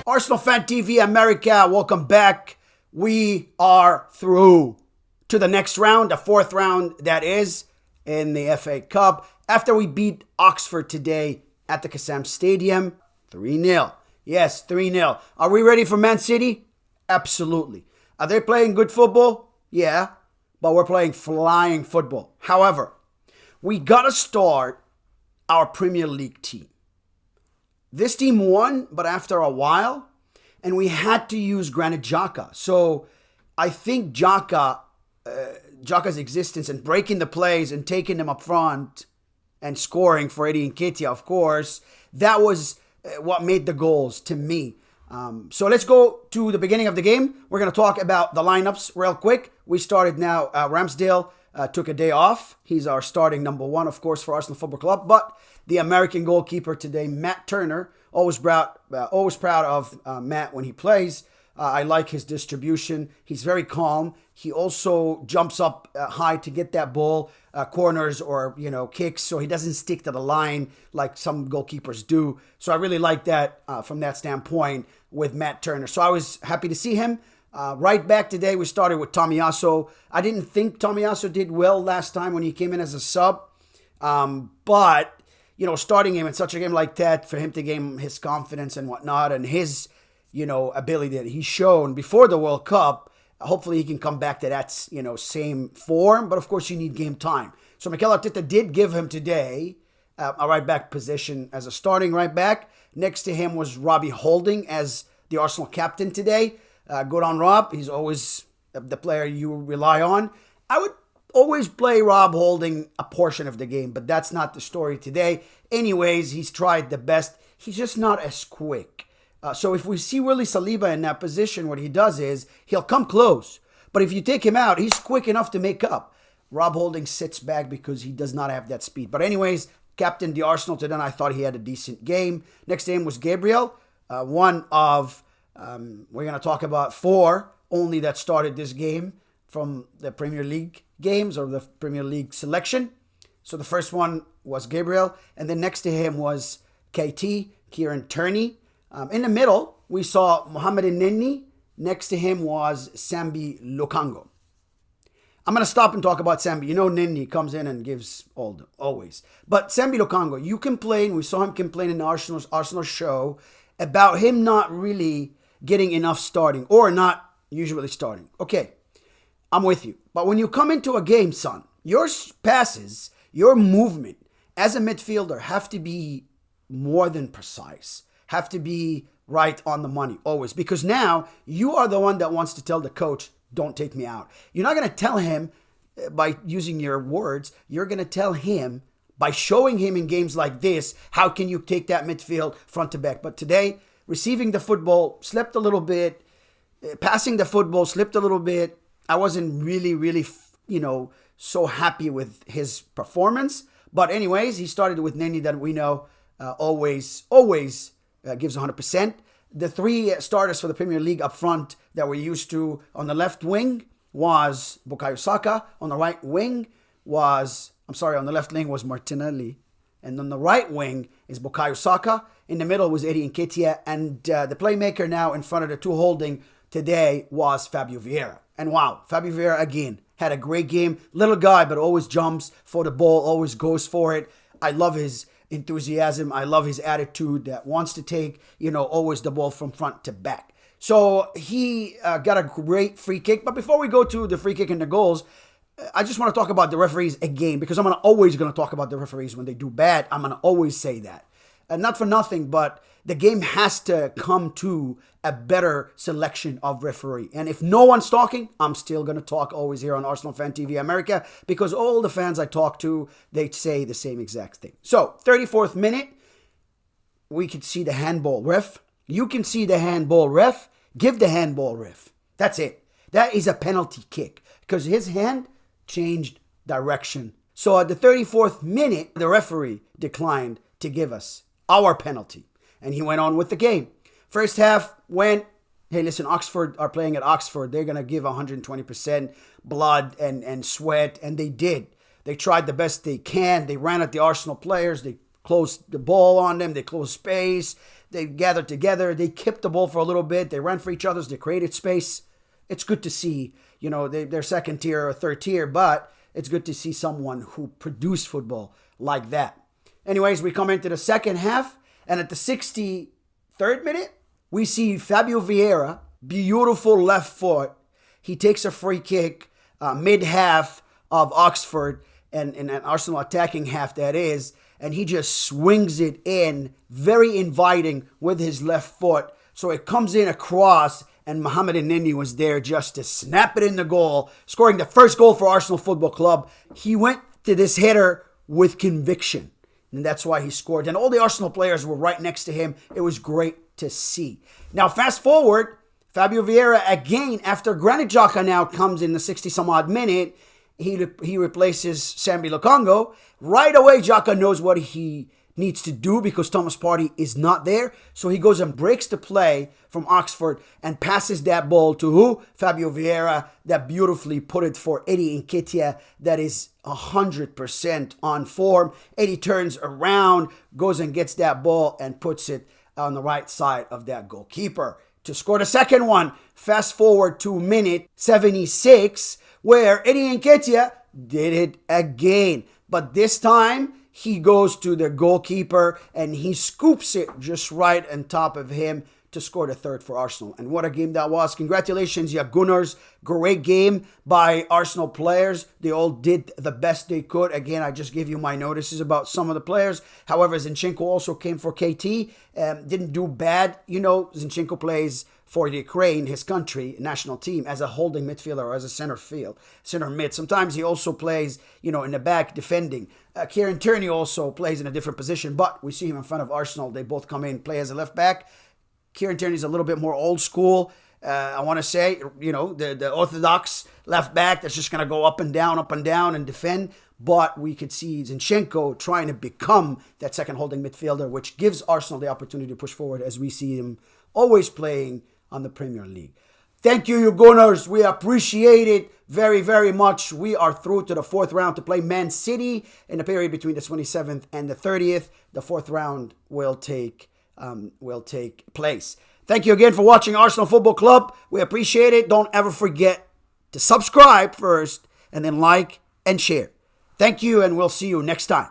Arsenal Fan TV America, welcome back. We are through to the next round, the fourth round that is in the FA Cup. After we beat Oxford today at the Kassam Stadium, 3-0. Yes, 3-0. Are we ready for Man City? Absolutely. Are they playing good football? Yeah, but we're playing flying football. However, we got to start our Premier League team. This team won, but after a while, and we had to use Granit Xhaka. So I think Xhaka's existence and breaking the plays and taking them up front and scoring for Eddie Nketiah, of course, that was what made the goals to me. So let's go to the beginning of the game. We're going to talk about the lineups real quick. We started now. Ramsdale took a day off. He's our starting number one, of course, for Arsenal Football Club. But the American goalkeeper today, Matt Turner, always proud of Matt when he plays. I like his distribution. He's very calm. He also jumps up high to get that ball, corners or kicks, so he doesn't stick to the line like some goalkeepers do. So I really like that from that standpoint with Matt Turner. So I was happy to see him. Right back today, we started with Tomiyasu. I didn't think Tomiyasu did well last time when he came in as a sub, but starting him in such a game like that, for him to gain his confidence and whatnot, and his ability that he's shown before the World Cup, hopefully he can come back to that, same form. But of course, you need game time. So Mikel Arteta did give him today a right back position as a starting right back. Next to him was Robbie Holding as the Arsenal captain today. Good on Rob. He's always the player you rely on. I would always play Rob Holding a portion of the game, but that's not the story today. Anyways, he's tried the best. He's just not as quick. So if we see Willie Saliba in that position, what he does is he'll come close. But if you take him out, he's quick enough to make up. Rob Holding sits back because he does not have that speed. But anyways, captain the Arsenal today, I thought he had a decent game. Next to him was Gabriel, one of, we're going to talk about four only that started this game from the Premier League games or the Premier League selection. So the first one was Gabriel, and then next to him was KT, Kieran Tierney. In the middle, we saw Mohamed Nenni. Next to him was Sambi Lukango. I'm going to stop and talk about Sambi. Nenni comes in and gives always. But Sambi Lukango, you complain. We saw him complain in the Arsenal show about him not really getting enough starting or not usually starting. Okay, I'm with you. But when you come into a game, son, your passes, your movement as a midfielder have to be more than precise. Have to be right on the money always, because now you are the one that wants to tell the coach, don't take me out. You're not going to tell him by using your words. You're going to tell him by showing him in games like this, how can you take that midfield front to back. But today, receiving the football, slept a little bit, passing the football, slipped a little bit. I wasn't really, so happy with his performance. But anyways, he started with Nenni that we know always gives 100%. The three starters for the Premier League up front that we're used to on the left wing was Bukayo Saka. On the left wing was Martinelli. And on the right wing is Bukayo Saka. In the middle was Eddie Nketiah. And the playmaker now in front of the two holding today was Fabio Vieira. And wow, Fabio Vieira again had a great game. Little guy, but always jumps for the ball, always goes for it. I love his enthusiasm. I love his attitude that wants to take, always the ball from front to back. So he got a great free kick. But before we go to the free kick and the goals, I just want to talk about the referees again, because I'm always going to talk about the referees when they do bad. I'm going to always say that. And not for nothing, but the game has to come to a better selection of referee. And if no one's talking, I'm still going to talk always here on Arsenal Fan TV America, because all the fans I talk to, they say the same exact thing. So, 34th minute, we could see the handball ref. You can see the handball ref. Give the handball ref. That's it. That is a penalty kick, because his hand changed direction. So at the 34th minute, the referee declined to give us our penalty, and he went on with the game. First half went, hey, listen, Oxford are playing at Oxford. They're going to give 120% blood and sweat, and they did. They tried the best they can. They ran at the Arsenal players. They close the ball on them. They close space. They gathered together. They kept the ball for a little bit. They ran for each other. They created space. It's good to see, they're second tier or third tier, but it's good to see someone who produced football like that. Anyways, we come into the second half, and at the 63rd minute, we see Fabio Vieira, beautiful left foot. He takes a free kick mid-half of Oxford, and an Arsenal attacking half that is, and he just swings it in, very inviting with his left foot. So it comes in across, and Mohamed Nini was there just to snap it in the goal, scoring the first goal for Arsenal Football Club. He went to this header with conviction, and that's why he scored. And all the Arsenal players were right next to him. It was great to see. Now, fast forward, Fabio Vieira again, after Granit Xhaka now comes in the 60-some-odd minute, he replaces Sambi Lokongo. Right away, Xhaka knows what he needs to do because Thomas Partey is not there. So he goes and breaks the play from Oxford and passes that ball to who? Fabio Vieira, that beautifully put it for Eddie Nketiah, that is 100% on form. Eddie turns around, goes and gets that ball and puts it on the right side of that goalkeeper to score the second one. Fast forward to minute 76, where Eddie Nketiah did it again. But this time, he goes to the goalkeeper and he scoops it just right on top of him to score the third for Arsenal. And what a game that was. Congratulations, ya Gunners. Great game by Arsenal players. They all did the best they could. Again, I just gave you my notices about some of the players. However, Zinchenko also came for KT. Didn't do bad. Zinchenko plays for the Ukraine, his country, national team, as a holding midfielder or as a center mid. Sometimes he also plays, in the back defending. Kieran Tierney also plays in a different position, but we see him in front of Arsenal. They both come in, play as a left back. Kieran Tierney's a little bit more old school. I want to say, the orthodox left back that's just going to go up and down and defend. But we could see Zinchenko trying to become that second holding midfielder, which gives Arsenal the opportunity to push forward as we see him always playing on the Premier League. Thank you, you Gunners. We appreciate it very, very much. We are through to the fourth round to play Man City in the period between the 27th and the 30th. The fourth round will take place. Thank you again for watching Arsenal Football Club. We appreciate it. Don't ever forget to subscribe first and then like and share. Thank you, and we'll see you next time.